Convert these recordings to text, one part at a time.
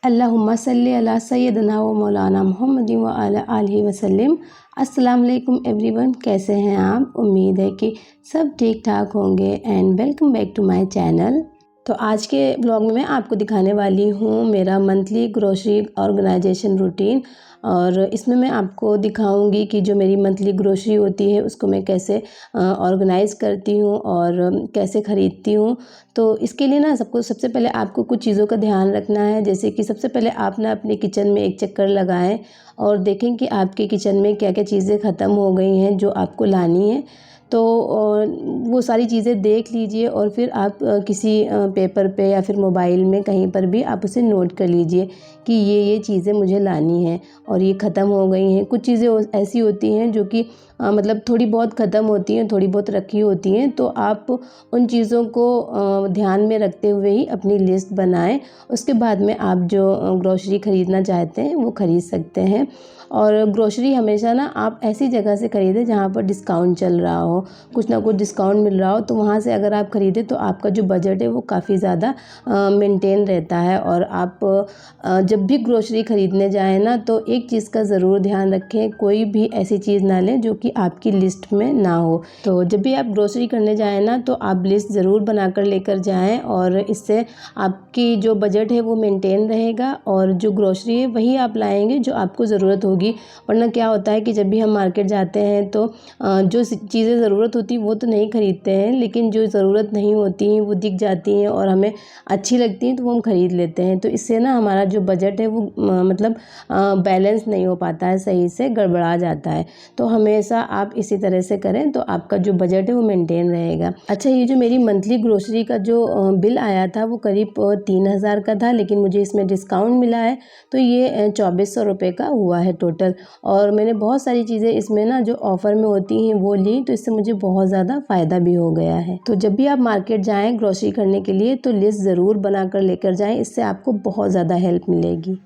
अल्लाहुम्मा सल्ली अला सय्यदना व मौलाना मुहम्मदिन व अला आलिहि वसल्लम। अस्सलाम वालेकुम एवरीवन, कैसे हैं आप? उम्मीद है कि सब ठीक ठाक होंगे and welcome back to my channel. तो आज के ब्लॉग में मैं आपको दिखाने वाली हूँ मेरा मंथली ग्रोसरी ऑर्गेनाइजेशन रूटीन, और इसमें मैं आपको दिखाऊंगी कि जो मेरी मंथली ग्रोसरी होती है उसको मैं कैसे ऑर्गेनाइज़ करती हूँ और कैसे ख़रीदती हूँ। तो इसके लिए ना सबसे पहले आपको कुछ चीज़ों का ध्यान रखना है। जैसे कि सबसे पहले आप ना अपने किचन में एक चक्कर लगाएं और देखें कि आपके किचन में क्या क्या चीज़ें ख़त्म हो गई हैं जो आपको लानी है। तो वो सारी चीज़ें देख लीजिए और फिर आप किसी पेपर पे या फिर मोबाइल में कहीं पर भी आप उसे नोट कर लीजिए कि ये चीज़ें मुझे लानी हैं और ये ख़त्म हो गई हैं। कुछ चीज़ें ऐसी होती हैं जो कि मतलब थोड़ी बहुत ख़त्म होती हैं, थोड़ी बहुत रखी होती हैं, तो आप उन चीज़ों को ध्यान में रखते हुए ही अपनी लिस्ट बनाएं। उसके बाद में आप जो ग्रोसरी ख़रीदना चाहते हैं वो ख़रीद सकते हैं। और ग्रोसरी हमेशा ना आप ऐसी जगह से ख़रीदें जहाँ पर डिस्काउंट चल रहा हो, कुछ ना कुछ डिस्काउंट मिल रहा हो, तो वहाँ से अगर आप ख़रीदें तो आपका जो बजट है वो काफ़ी ज़्यादा मेंटेन रहता है। और आप जब भी ग्रोसरी ख़रीदने जाएँ ना तो एक चीज़ का ज़रूर ध्यान रखें, कोई भी ऐसी चीज़ ना लें जो कि आपकी लिस्ट में ना हो। तो जब भी आप ग्रोसरी करने जाएँ ना तो आप लिस्ट ज़रूर बनाकर लेकर जाएँ, और इससे आपकी जो बजट है वो मेंटेन रहेगा और जो ग्रोसरी है वही आप लाएँगे जो आपको ज़रूरत होगी। वरना क्या होता है कि जब भी हम मार्केट जाते हैं तो जो चीज़ें ज़रूरत होती वो तो नहीं ख़रीदते हैं, लेकिन जो ज़रूरत नहीं होती हैं वो दिख जाती हैं और हमें अच्छी लगती हैं तो वो हम ख़रीद लेते हैं। तो इससे ना हमारा जो बजट है वो मतलब बैलेंस नहीं हो पाता है, सही से गड़बड़ा जाता है। तो हमेशा आप इसी तरह से करें तो आपका जो बजट है वो मेंटेन रहेगा। अच्छा, ये जो मेरी मंथली ग्रोसरी का जो बिल आया था वो करीब 3000 का था, लेकिन मुझे इसमें डिस्काउंट मिला है तो ये 2400 रुपये का हुआ है टोटल। और मैंने बहुत सारी चीज़ें इसमें ना जो ऑफ़र में होती हैं वो ली, तो इससे मुझे बहुत ज़्यादा फ़ायदा भी हो गया है। तो जब भी आप मार्केट जाएँ ग्रोसरी करने के लिए तो लिस्ट ज़रूर बनाकर लेकर जाएँ, इससे आपको बहुत ज़्यादा हेल्प मिलेगी।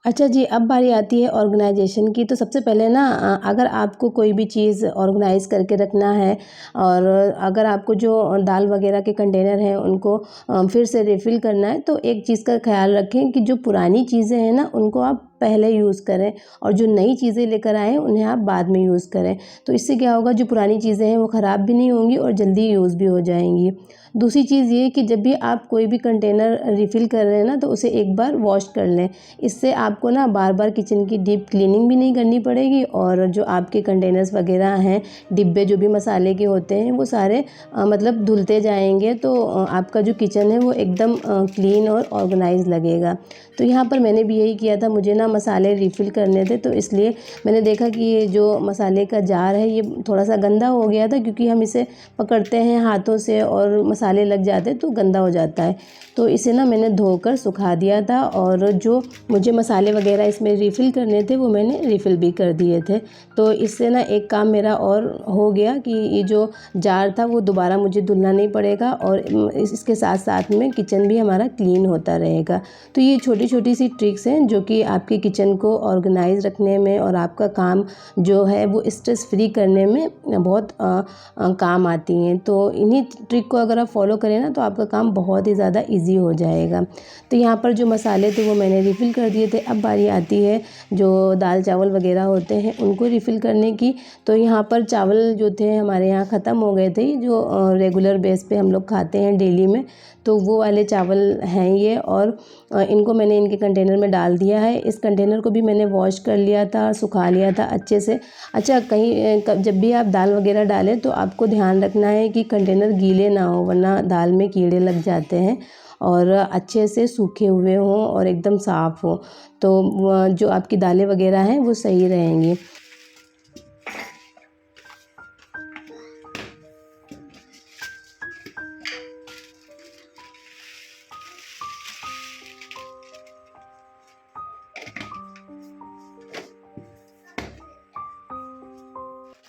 अच्छा जी, अब बारी आती है ऑर्गेनाइजेशन की। तो सबसे पहले ना अगर आपको कोई भी चीज़ ऑर्गेनाइज़ करके रखना है और अगर आपको जो दाल वगैरह के कंटेनर हैं उनको फिर से रिफ़िल करना है, तो एक चीज़ का ख़्याल रखें कि जो पुरानी चीज़ें हैं ना उनको आप पहले यूज़ करें और जो नई चीज़ें लेकर आएँ उन्हें आप बाद में यूज़ करें। तो इससे क्या होगा, जो पुरानी चीज़ें हैं वो ख़राब भी नहीं होंगी और जल्दी यूज़ भी हो जाएँगी। दूसरी चीज़ ये कि जब भी आप कोई भी कंटेनर रिफ़िल कर रहे हैं ना तो उसे एक बार वॉश कर लें। इससे आपको ना बार-बार किचन की डीप क्लीनिंग भी नहीं करनी पड़ेगी और जो आपके कंटेनर्स वगैरह हैं, डिब्बे जो भी मसाले के होते हैं वो सारे मतलब धुलते जाएँगे, तो आपका जो किचन है वो एकदम क्लीन और ऑर्गेनाइज़ लगेगा। तो यहाँ पर मैंने भी यही किया था, मुझे ना मसाले रिफ़िल करने थे तो इसलिए मैंने देखा कि ये जो मसाले का जार है ये थोड़ा-सा गंदा हो गया था, क्योंकि हम इसे पकड़ते हैं हाथों से और मसाले लग जाते हैं तो गंदा हो जाता है। तो इसे ना मैंने धोकर सुखा दिया था और जो मुझे मसाले वगैरह इसमें रिफ़िल करने थे वो मैंने रिफ़िल भी कर दिए थे। तो इससे ना एक काम मेरा और हो गया कि ये जो जार था वो दोबारा मुझे धुलना नहीं पड़ेगा और इसके साथ-साथ में किचन भी हमारा क्लीन होता रहेगा। तो ये छोटी-छोटी सी ट्रिक्स हैं जो कि आपके किचन को ऑर्गेनाइज रखने में और आपका काम जो है वो स्ट्रेस फ्री करने में बहुत काम आती हैं। तो इन्हीं ट्रिक को अगर आप फॉलो करें ना तो आपका काम बहुत ही ज़्यादा ईजी हो जाएगा। तो यहाँ पर जो मसाले थे वो मैंने रिफ़िल कर दिए थे। अब बारी आती है जो दाल चावल वगैरह होते हैं उनको रिफ़िल करने की। तो यहाँ पर चावल जो थे हमारे यहाँ ख़त्म हो गए थे, जो रेगुलर बेस पे हम लोग खाते हैं डेली में, तो वो वाले चावल हैं ये। और इनको मैंने इनके कंटेनर में डाल दिया है। इस कंटेनर को भी मैंने वॉश कर लिया था, सुखा लिया था अच्छे से। अच्छा, कहीं जब भी आप दाल वगैरह डालें तो आपको ध्यान रखना है कि कंटेनर गीले ना हो, वरना दाल में कीड़े लग जाते हैं। और अच्छे से सूखे हुए हों और एकदम साफ़ हो, तो जो आपकी दालें वगैरह हैं वो सही रहेंगी।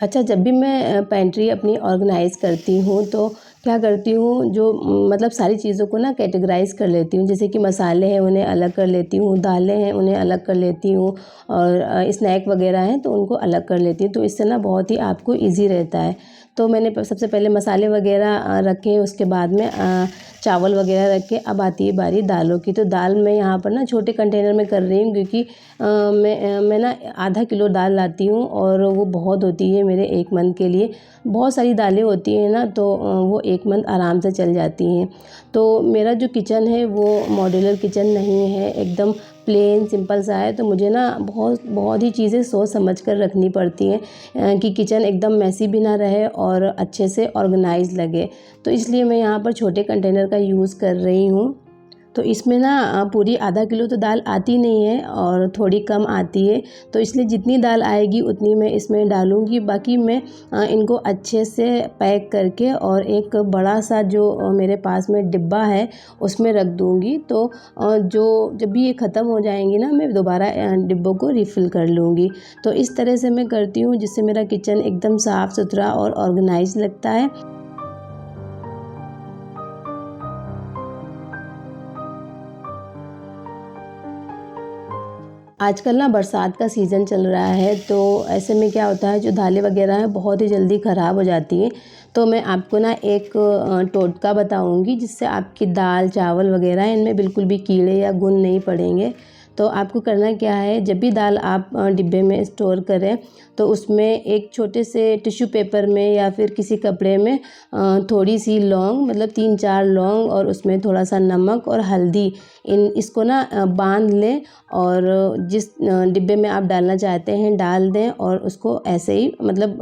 अच्छा, जब भी मैं पेंट्री अपनी ऑर्गेनाइज़ करती हूँ तो क्या करती हूँ, जो मतलब सारी चीज़ों को ना कैटेगराइज़ कर लेती हूँ। जैसे कि मसाले हैं उन्हें अलग कर लेती हूँ, दालें हैं उन्हें अलग कर लेती हूँ, और स्नैक वगैरह हैं तो उनको अलग कर लेती हूँ। तो इससे ना बहुत ही आपको ईज़ी रहता है। तो मैंने सबसे पहले मसाले वगैरह रखे, उसके बाद में चावल वगैरह रख के अब आती है बारी दालों की। तो दाल मैं यहाँ पर ना छोटे कंटेनर में कर रही हूँ, क्योंकि मैं ना आधा किलो दाल लाती हूँ और वो बहुत होती है मेरे 1 मंथ के लिए। बहुत सारी दालें होती हैं ना, तो वो 1 मंथ आराम से चल जाती हैं। तो मेरा जो किचन है वो मॉड्यूलर किचन नहीं है, एकदम प्लेन सिंपल सा है। तो मुझे ना बहुत बहुत ही चीज़ें सोच समझ कर रखनी पड़ती हैं कि किचन एकदम मैसी भी ना रहे और अच्छे से ऑर्गेनाइज लगे। तो इसलिए मैं यहाँ पर छोटे कंटेनर का यूज़ कर रही हूँ। तो इसमें ना पूरी आधा किलो तो दाल आती नहीं है और थोड़ी कम आती है, तो इसलिए जितनी दाल आएगी उतनी मैं इसमें डालूँगी। बाकी मैं इनको अच्छे से पैक करके और एक बड़ा सा जो मेरे पास में डिब्बा है उसमें रख दूँगी। तो जो जब भी ये ख़त्म हो जाएंगी ना, मैं दोबारा डिब्बों को रिफ़िल कर लूँगी। तो इस तरह से मैं करती हूँ, जिससे मेरा किचन एकदम साफ़ सुथरा और ऑर्गेनाइज लगता है। आजकल ना बरसात का सीज़न चल रहा है, तो ऐसे में क्या होता है, जो दालें वगैरह हैं बहुत ही जल्दी ख़राब हो जाती हैं। तो मैं आपको ना एक टोटका बताऊंगी, जिससे आपकी दाल चावल वगैरह इनमें बिल्कुल भी कीड़े या घुन नहीं पड़ेंगे। तो आपको करना क्या है, जब भी दाल आप डिब्बे में स्टोर करें तो उसमें एक छोटे से टिश्यू पेपर में या फिर किसी कपड़े में थोड़ी सी लौंग, मतलब 3-4 लौंग, और उसमें थोड़ा सा नमक और हल्दी, इसको ना बांध लें और जिस डिब्बे में आप डालना चाहते हैं डाल दें, और उसको ऐसे ही मतलब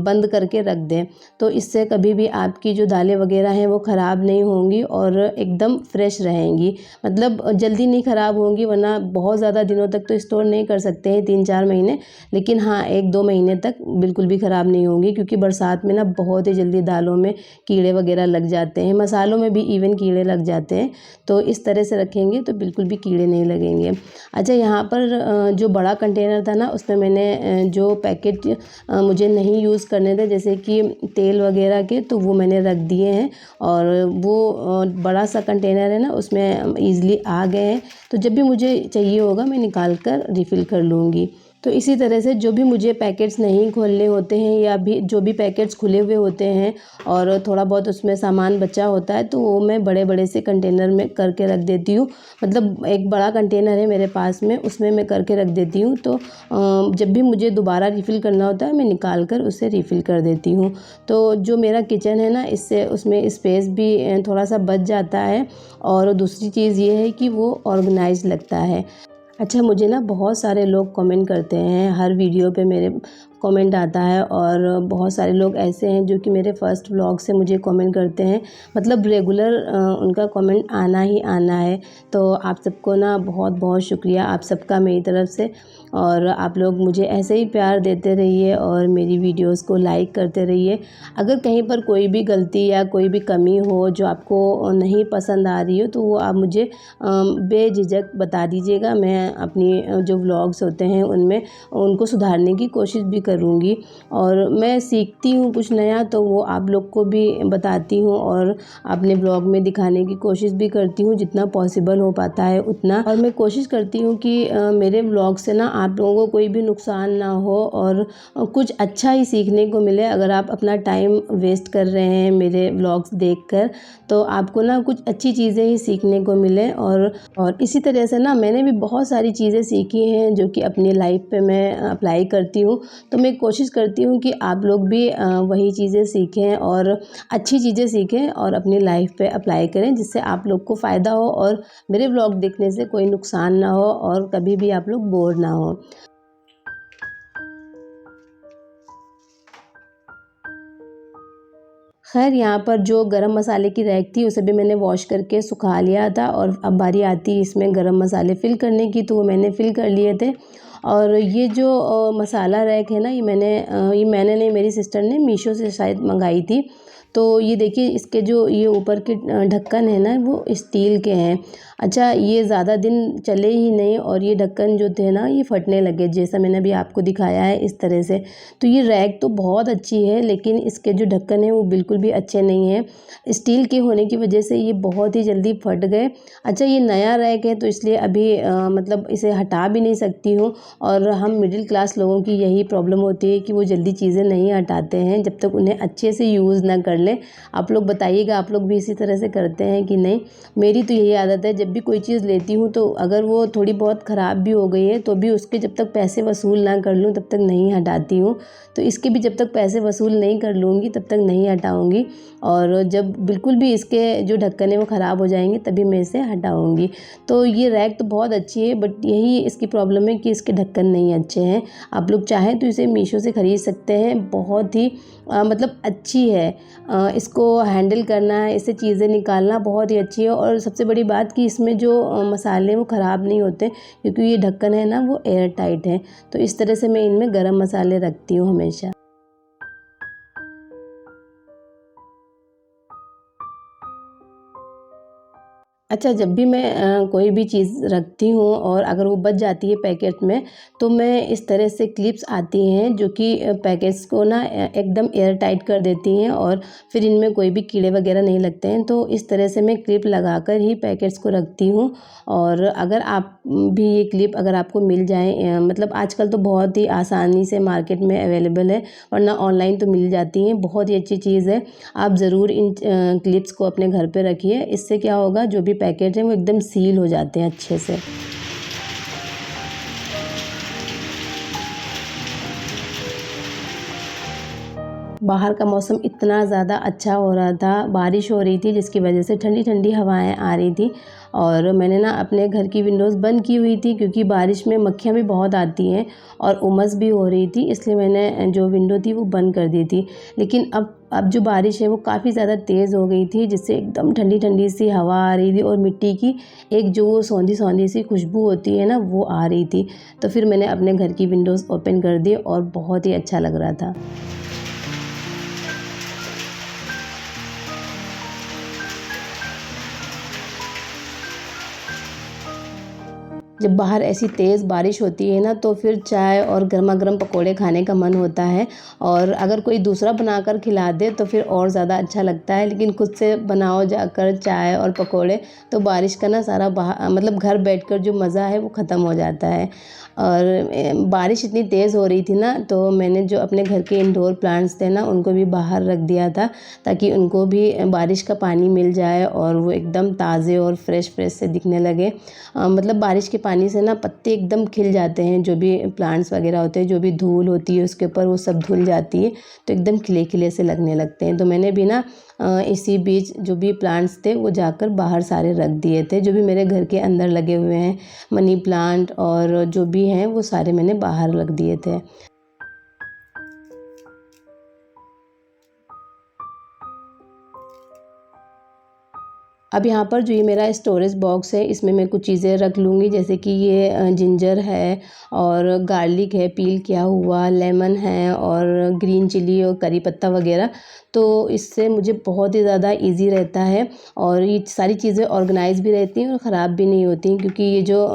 बंद करके रख दें। तो इससे कभी भी आपकी जो दालें वगैरह हैं वो ख़राब नहीं होंगी और एकदम फ्रेश रहेंगी। मतलब जल्दी नहीं ख़राब होंगी, वरना बहुत ज़्यादा दिनों तक तो स्टोर नहीं कर सकते हैं, 3-4 महीने, लेकिन हाँ 1-2 महीने तक बिल्कुल भी ख़राब नहीं होंगी, क्योंकि बरसात में ना बहुत ही जल्दी दालों में कीड़े वगैरह लग जाते हैं, मसालों में भी इवन कीड़े लग जाते हैं। तो इस तरह से रखेंगे तो बिल्कुल भी कीड़े नहीं लगेंगे। अच्छा, यहाँ पर जो बड़ा कंटेनर था ना, उसमें मैंने जो पैकेट मुझे नहीं यूज़ करने थे, जैसे कि तेल वगैरह के, तो वो मैंने रख दिए हैं। और वो बड़ा सा कंटेनर है ना, उसमें ईज़िली आ गए हैं। तो जब भी मुझे चाहिए होगा मैं निकाल कर रिफ़िल कर लूँगी। तो इसी तरह से जो भी मुझे पैकेट्स नहीं खोलने होते हैं, या भी जो भी पैकेट्स खुले हुए होते हैं और थोड़ा बहुत उसमें सामान बचा होता है, तो वो मैं बड़े बड़े से कंटेनर में करके रख देती हूँ। मतलब एक बड़ा कंटेनर है मेरे पास में, उसमें मैं करके रख देती हूँ। तो जब भी मुझे दोबारा रिफ़िल करना होता है मैं निकाल कर उसे रिफ़िल कर देती हूँ। तो जो मेरा किचन है ना, इससे उसमें स्पेस भी थोड़ा सा बच जाता है, और दूसरी चीज़ ये है कि वो ऑर्गेनाइज़ लगता है। अच्छा, मुझे ना बहुत सारे लोग कमेंट करते हैं, हर वीडियो पे मेरे कमेंट आता है, और बहुत सारे लोग ऐसे हैं जो कि मेरे फर्स्ट व्लॉग से मुझे कमेंट करते हैं। मतलब रेगुलर उनका कमेंट आना ही आना है। तो आप सबको ना बहुत बहुत शुक्रिया आप सबका मेरी तरफ से, और आप लोग मुझे ऐसे ही प्यार देते रहिए और मेरी वीडियोस को लाइक करते रहिए। अगर कहीं पर कोई भी गलती या कोई भी कमी हो जो आपको नहीं पसंद आ रही हो, तो वो आप मुझे बेझिझक बता दीजिएगा। मैं अपनी जो व्लॉग्स होते हैं उनमें उनको सुधारने की कोशिश भी करूँगी। और मैं सीखती हूँ कुछ नया तो वो आप लोग को भी बताती हूँ और अपने ब्लॉग में दिखाने की कोशिश भी करती हूँ जितना पॉसिबल हो पाता है उतना। और मैं कोशिश करती हूँ कि मेरे ब्लॉग से ना आप लोगों को कोई भी नुकसान ना हो और कुछ अच्छा ही सीखने को मिले। अगर आप अपना टाइम वेस्ट कर रहे हैं मेरे ब्लॉग्स देखकर तो आपको ना कुछ अच्छी चीज़ें ही सीखने को मिले। और इसी तरह से ना मैंने भी बहुत सारी चीज़ें सीखी हैं जो कि अपनी लाइफ पे मैं अप्लाई करती हूँ। तो मैं कोशिश करती हूँ कि आप लोग भी वही चीज़ें सीखें और अच्छी चीज़ें सीखें और अपनी लाइफ पे अप्लाई करें जिससे आप लोग को फ़ायदा हो और मेरे ब्लॉग देखने से कोई नुकसान ना हो और कभी भी आप लोग बोर ना हो। खैर यहाँ पर जो गरम मसाले की रैक थी उसे भी मैंने वॉश करके सुखा लिया था और अब बारी आती है इसमें गरम मसाले फ़िल करने की, तो वो मैंने फ़िल कर लिए थे। और ये जो मसाला रैक है ना ये मैंने नहीं, मेरी सिस्टर ने मीशो से शायद मंगाई थी। तो ये देखिए इसके जो ये ऊपर के ढक्कन है ना वो स्टील के हैं। अच्छा, ये ज़्यादा दिन चले ही नहीं और ये ढक्कन जो थे ना ये फटने लगे, जैसा मैंने अभी आपको दिखाया है इस तरह से। तो ये रैक तो बहुत अच्छी है लेकिन इसके जो ढक्कन है वो बिल्कुल भी अच्छे नहीं हैं। स्टील के होने की वजह से ये बहुत ही जल्दी फट गए। अच्छा, ये नया रैक है तो इसलिए अभी मतलब इसे हटा भी नहीं सकती हूँ। और हम मिडिल क्लास लोगों की यही प्रॉब्लम होती है कि वो जल्दी चीज़ें नहीं हटाते हैं जब तक उन्हें अच्छे से यूज़ ना कर लें। आप लोग बताइएगा, आप लोग भी इसी तरह से करते हैं कि नहीं? मेरी तो यही आदत है, जब भी कोई चीज़ लेती हूँ तो अगर वो थोड़ी बहुत ख़राब भी हो गई है तो भी उसके जब तक पैसे वसूल ना कर लूँ तब तक नहीं हटाती हूँ। तो इसके भी जब तक पैसे वसूल नहीं कर लूँगी तब तक नहीं हटाऊँगी। और जब बिल्कुल भी इसके जो ढक्कन है वो ख़राब हो जाएंगे तभी मैं इसे हटाऊँगी। तो ये रैक तो बहुत अच्छी है बट यही इसकी प्रॉब्लम है कि इसके ढक्कन नहीं अच्छे हैं। आप लोग चाहें तो इसे मीशो से ख़रीद सकते हैं, बहुत ही मतलब अच्छी है। इसको हैंडल करना है, इससे चीज़ें निकालना बहुत ही अच्छी है। और सबसे बड़ी बात कि इसमें जो मसाले वो ख़राब नहीं होते क्योंकि ये ढक्कन है ना वो एयर टाइट है। तो इस तरह से मैं इनमें गरम मसाले रखती हूँ हमेशा। अच्छा, जब भी मैं कोई भी चीज़ रखती हूँ और अगर वो बच जाती है पैकेट में तो मैं इस तरह से क्लिप्स आती हैं जो कि पैकेट्स को ना एकदम एयर टाइट कर देती हैं और फिर इनमें कोई भी कीड़े वगैरह नहीं लगते हैं। तो इस तरह से मैं क्लिप लगाकर ही पैकेट्स को रखती हूँ। और अगर आप भी ये क्लिप अगर आपको मिल जाए मतलब आजकल तो बहुत ही आसानी से मार्केट में अवेलेबल है, वरना ऑनलाइन तो मिल जाती हैं, बहुत ही अच्छी चीज़ है। आप ज़रूर इन क्लिप्स को अपने घर पे रखिए। इससे क्या होगा, जो भी पैकेट हैं वो एकदम सील हो जाते हैं अच्छे से। बाहर का मौसम इतना ज़्यादा अच्छा हो रहा था, बारिश हो रही थी जिसकी वजह से ठंडी-ठंडी हवाएँ आ रही थी। और मैंने ना अपने घर की विंडोज़ बंद की हुई थी क्योंकि बारिश में मक्खियाँ भी बहुत आती हैं और उमस भी हो रही थी, इसलिए मैंने जो विंडो थी वो बंद कर दी थी। लेकिन अब जो बारिश है वो काफ़ी ज़्यादा तेज़ हो गई थी जिससे एकदम ठंडी-ठंडी सी हवा आ रही थी और मिट्टी की एक जो वो सौंधी-सौंधी सी खुशबू होती है ना वो आ रही थी। तो फिर मैंने अपने घर की विंडोज़ ओपन कर दी और बहुत ही अच्छा लग रहा था। जब बाहर ऐसी तेज़ बारिश होती है ना तो फिर चाय और गरमा-गरम पकोड़े खाने का मन होता है। और अगर कोई दूसरा बनाकर खिला दे तो फिर और ज़्यादा अच्छा लगता है, लेकिन खुद से बनाओ जाकर चाय और पकोड़े तो बारिश का ना सारा मतलब घर बैठकर जो मज़ा है वो ख़त्म हो जाता है। और बारिश इतनी तेज़ हो रही थी ना तो मैंने जो अपने घर के इंडोर प्लांट्स थे ना उनको भी बाहर रख दिया था ताकि उनको भी बारिश का पानी मिल जाए और वो एकदम ताज़े और फ्रेश से दिखने लगे। मतलब बारिश के पानी से ना पत्ते एकदम खिल जाते हैं, जो भी प्लांट्स वगैरह होते हैं, जो भी धूल होती है उसके ऊपर वो सब धुल जाती है तो एकदम खिले-खिले से लगने लगते हैं। तो मैंने भी ना इसी बीच जो भी प्लांट्स थे वो जाकर बाहर सारे रख दिए थे, जो भी मेरे घर के अंदर लगे हुए हैं मनी प्लांट और जो भी हैं वो सारे मैंने बाहर रख दिए थे। अब यहाँ पर जो ये मेरा स्टोरेज बॉक्स है, इसमें मैं कुछ चीज़ें रख लूँगी, जैसे कि ये जिंजर है और गार्लिक है पील किया हुआ, लेमन है और ग्रीन चिली और करी पत्ता वगैरह। तो इससे मुझे बहुत ही ज़्यादा इजी रहता है और ये सारी चीज़ें ऑर्गेनाइज़ भी रहती हैं और ख़राब भी नहीं होती हैं, क्योंकि ये जो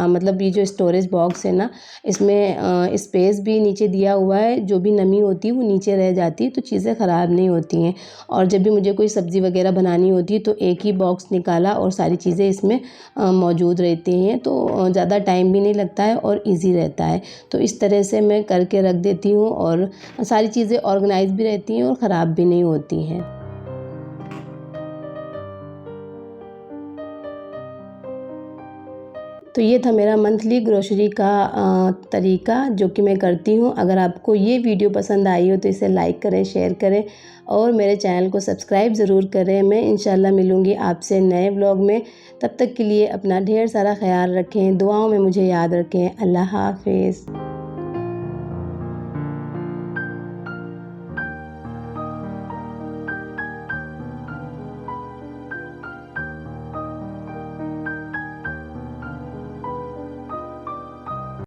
मतलब ये जो स्टोरेज बॉक्स है ना, इसमें स्पेस भी नीचे दिया हुआ है, जो भी नमी होती है वो नीचे रह जाती है, तो चीज़ें ख़राब नहीं होती हैं। और जब भी मुझे कोई सब्ज़ी वगैरह बनानी होती है तो एक ही बॉक्स निकाला और सारी चीज़ें इसमें मौजूद रहती हैं, तो ज़्यादा टाइम भी नहीं लगता है और इजी रहता है। तो इस तरह से मैं करके रख देती हूँ और सारी चीज़ें ऑर्गेनाइज़ भी रहती हैं और ख़राब भी नहीं होती हैं। तो ये था मेरा मंथली ग्रोसरी का तरीका जो कि मैं करती हूँ। अगर आपको ये वीडियो पसंद आई हो तो इसे लाइक करें, शेयर करें और मेरे चैनल को सब्सक्राइब ज़रूर करें। मैं इंशाल्लाह मिलूँगी आपसे नए व्लॉग में। तब तक के लिए अपना ढेर सारा ख्याल रखें, दुआओं में मुझे याद रखें। अल्लाह हाफ़िज़।